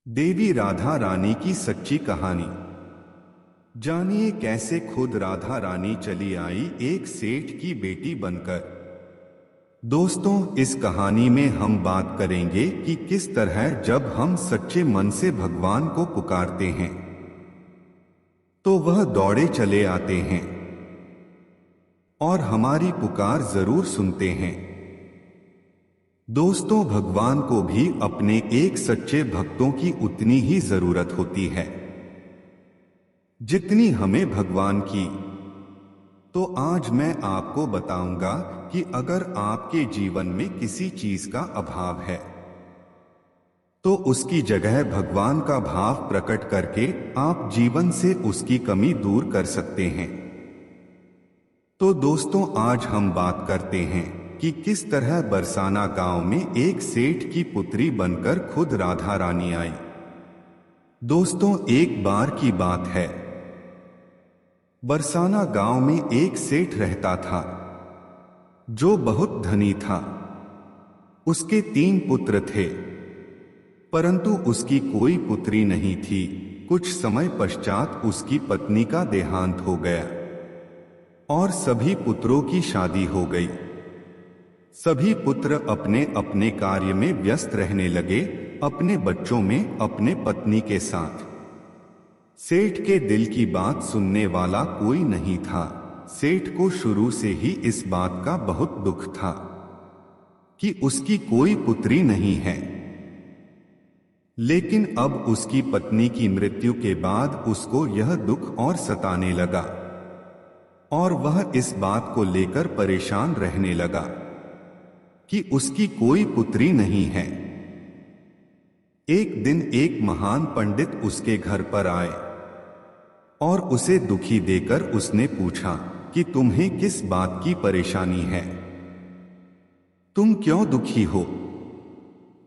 देवी राधा रानी की सच्ची कहानी। जानिए कैसे खुद राधा रानी चली आई एक सेठ की बेटी बनकर। दोस्तों, इस कहानी में हम बात करेंगे कि किस तरह जब हम सच्चे मन से भगवान को पुकारते हैं तो वह दौड़े चले आते हैं और हमारी पुकार जरूर सुनते हैं। दोस्तों, भगवान को भी अपने एक सच्चे भक्तों की उतनी ही जरूरत होती है जितनी हमें भगवान की। तो आज मैं आपको बताऊंगा कि अगर आपके जीवन में किसी चीज का अभाव है तो उसकी जगह भगवान का भाव प्रकट करके आप जीवन से उसकी कमी दूर कर सकते हैं। तो दोस्तों, आज हम बात करते हैं कि किस तरह बरसाना गांव में एक सेठ की पुत्री बनकर खुद राधा रानी आई। दोस्तों, एक बार की बात है, बरसाना गांव में एक सेठ रहता था जो बहुत धनी था। उसके 3 पुत्र थे, परंतु उसकी कोई पुत्री नहीं थी। कुछ समय पश्चात उसकी पत्नी का देहांत हो गया और सभी पुत्रों की शादी हो गई। सभी पुत्र अपने अपने कार्य में व्यस्त रहने लगे, अपने बच्चों में, अपने पत्नी के साथ। सेठ के दिल की बात सुनने वाला कोई नहीं था। सेठ को शुरू से ही इस बात का बहुत दुख था कि उसकी कोई पुत्री नहीं है। लेकिन अब उसकी पत्नी की मृत्यु के बाद उसको यह दुख और सताने लगा और वह इस बात को लेकर परेशान रहने लगा कि उसकी कोई पुत्री नहीं है। एक दिन एक महान पंडित उसके घर पर आए और उसे दुखी देखकर उसने पूछा कि तुम्हें किस बात की परेशानी है, तुम क्यों दुखी हो।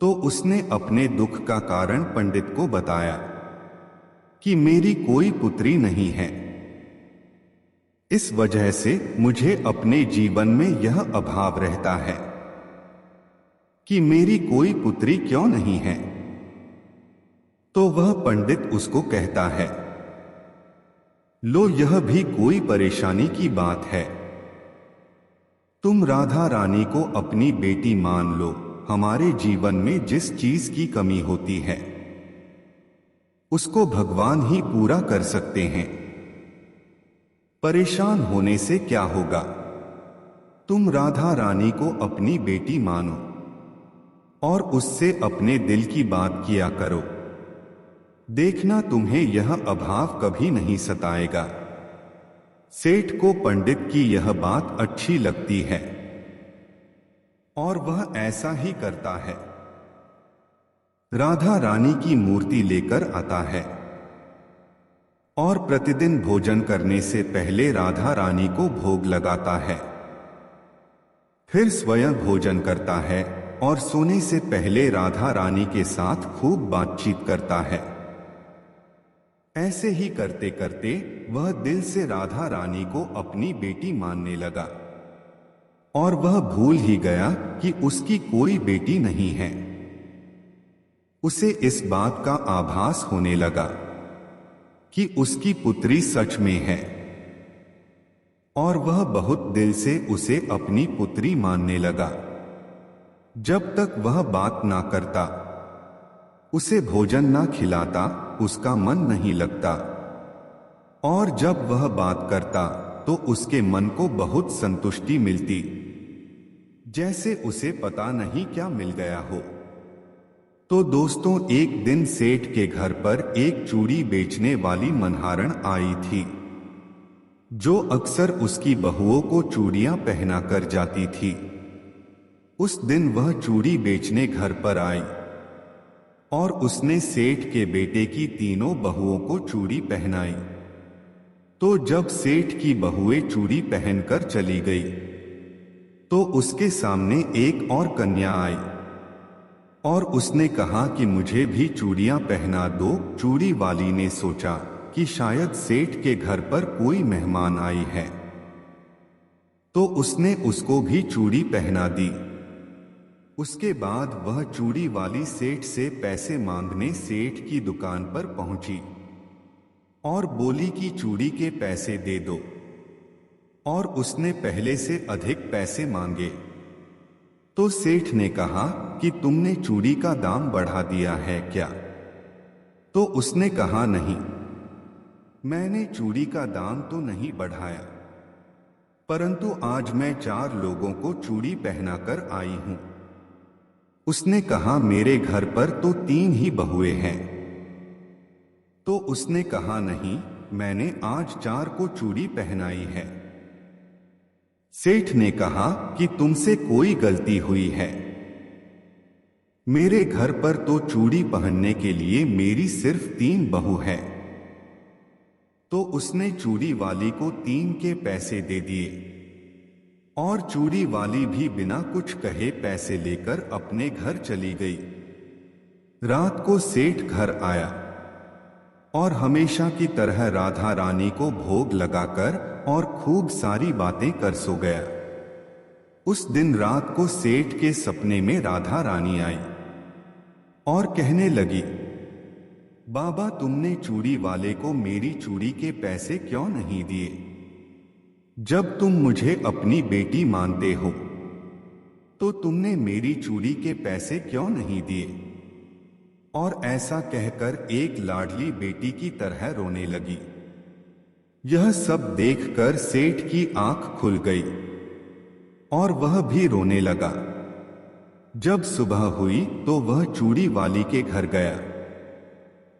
तो उसने अपने दुख का कारण पंडित को बताया कि मेरी कोई पुत्री नहीं है, इस वजह से मुझे अपने जीवन में यह अभाव रहता है कि मेरी कोई पुत्री क्यों नहीं है। तो वह पंडित उसको कहता है, लो, यह भी कोई परेशानी की बात है। तुम राधा रानी को अपनी बेटी मान लो। हमारे जीवन में जिस चीज की कमी होती है उसको भगवान ही पूरा कर सकते हैं। परेशान होने से क्या होगा, तुम राधा रानी को अपनी बेटी मानो और उससे अपने दिल की बात किया करो। देखना, तुम्हें यह अभाव कभी नहीं सताएगा। सेठ को पंडित की यह बात अच्छी लगती है और वह ऐसा ही करता है। राधा रानी की मूर्ति लेकर आता है और प्रतिदिन भोजन करने से पहले राधा रानी को भोग लगाता है। फिर स्वयं भोजन करता है और सोने से पहले राधा रानी के साथ खूब बातचीत करता है। ऐसे ही करते करते वह दिल से राधा रानी को अपनी बेटी मानने लगा और वह भूल ही गया कि उसकी कोई बेटी नहीं है। उसे इस बात का आभास होने लगा कि उसकी पुत्री सच में है और वह बहुत दिल से उसे अपनी पुत्री मानने लगा। जब तक वह बात ना करता, उसे भोजन ना खिलाता, उसका मन नहीं लगता और जब वह बात करता तो उसके मन को बहुत संतुष्टि मिलती, जैसे उसे पता नहीं क्या मिल गया हो। तो दोस्तों, एक दिन सेठ के घर पर एक चूड़ी बेचने वाली मनहारण आई थी जो अक्सर उसकी बहुओं को चूड़ियां पहना कर जाती थी। उस दिन वह चूड़ी बेचने घर पर आई और उसने सेठ के बेटे की तीनों बहुओं को चूड़ी पहनाई। तो जब सेठ की बहुएं चूड़ी पहनकर चली गई तो उसके सामने एक और कन्या आई और उसने कहा कि मुझे भी चूड़ियां पहना दो। चूड़ी वाली ने सोचा कि शायद सेठ के घर पर कोई मेहमान आई है, तो उसने उसको भी चूड़ी पहना दी। उसके बाद वह चूड़ी वाली सेठ से पैसे मांगने सेठ की दुकान पर पहुंची और बोली कि चूड़ी के पैसे दे दो, और उसने पहले से अधिक पैसे मांगे। तो सेठ ने कहा कि तुमने चूड़ी का दाम बढ़ा दिया है क्या? तो उसने कहा नहीं, मैंने चूड़ी का दाम तो नहीं बढ़ाया, परंतु आज मैं 4 लोगों को चूड़ी पहनाकर आई हूं। उसने कहा मेरे घर पर तो 3 ही बहुएं हैं। तो उसने कहा नहीं, मैंने आज 4 को चूड़ी पहनाई है। सेठ ने कहा कि तुमसे कोई गलती हुई है, मेरे घर पर तो चूड़ी पहनने के लिए मेरी सिर्फ 3 बहू है। तो उसने चूड़ी वाली को 3 के पैसे दे दिए और चूड़ी वाली भी बिना कुछ कहे पैसे लेकर अपने घर चली गई। रात को सेठ घर आया और हमेशा की तरह राधा रानी को भोग लगाकर और खूब सारी बातें कर सो गया। उस दिन रात को सेठ के सपने में राधा रानी आई और कहने लगी, बाबा तुमने चूड़ी वाले को मेरी चूड़ी के पैसे क्यों नहीं दिए? जब तुम मुझे अपनी बेटी मानते हो तो तुमने मेरी चूड़ी के पैसे क्यों नहीं दिए? और ऐसा कहकर एक लाडली बेटी की तरह रोने लगी। यह सब देखकर सेठ की आंख खुल गई और वह भी रोने लगा। जब सुबह हुई तो वह चूड़ी वाली के घर गया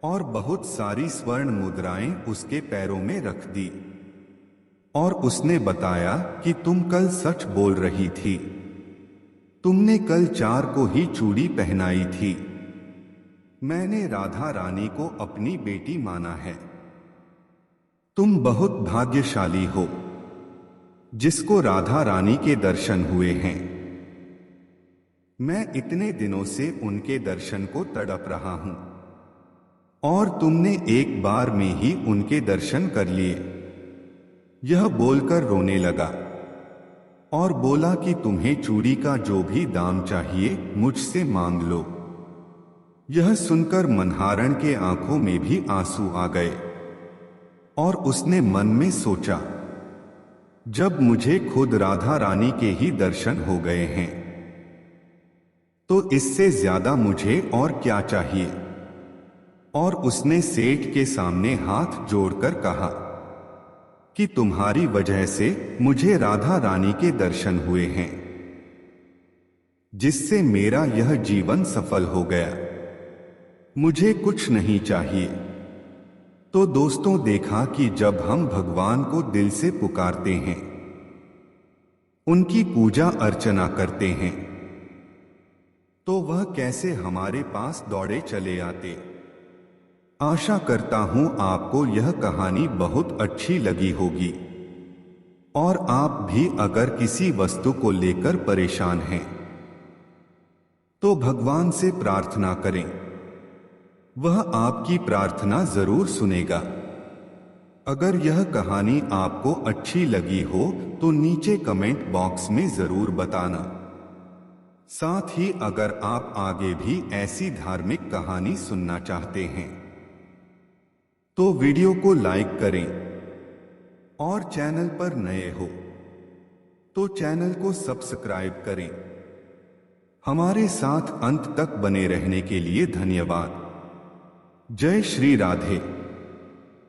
और बहुत सारी स्वर्ण मुद्राएं उसके पैरों में रख दी और उसने बताया कि तुम कल सच बोल रही थी, तुमने कल 4 को ही चूड़ी पहनाई थी। मैंने राधा रानी को अपनी बेटी माना है। तुम बहुत भाग्यशाली हो जिसको राधा रानी के दर्शन हुए हैं। मैं इतने दिनों से उनके दर्शन को तड़प रहा हूं और तुमने एक बार में ही उनके दर्शन कर लिए। यह बोलकर रोने लगा और बोला कि तुम्हें चूड़ी का जो भी दाम चाहिए मुझसे मांग लो। यह सुनकर मनहारण के आंखों में भी आंसू आ गए और उसने मन में सोचा, जब मुझे खुद राधा रानी के ही दर्शन हो गए हैं तो इससे ज्यादा मुझे और क्या चाहिए। और उसने सेठ के सामने हाथ जोड़कर कहा कि तुम्हारी वजह से मुझे राधा रानी के दर्शन हुए हैं, जिससे मेरा यह जीवन सफल हो गया। मुझे कुछ नहीं चाहिए। तो दोस्तों देखा कि जब हम भगवान को दिल से पुकारते हैं, उनकी पूजा अर्चना करते हैं, तो वह कैसे हमारे पास दौड़े चले आते। आशा करता हूं आपको यह कहानी बहुत अच्छी लगी होगी और आप भी अगर किसी वस्तु को लेकर परेशान हैं तो भगवान से प्रार्थना करें, वह आपकी प्रार्थना जरूर सुनेगा। अगर यह कहानी आपको अच्छी लगी हो तो नीचे कमेंट बॉक्स में जरूर बताना। साथ ही अगर आप आगे भी ऐसी धार्मिक कहानी सुनना चाहते हैं तो वीडियो को लाइक करें और चैनल पर नए हो तो चैनल को सब्सक्राइब करें। हमारे साथ अंत तक बने रहने के लिए धन्यवाद। जय श्री राधे।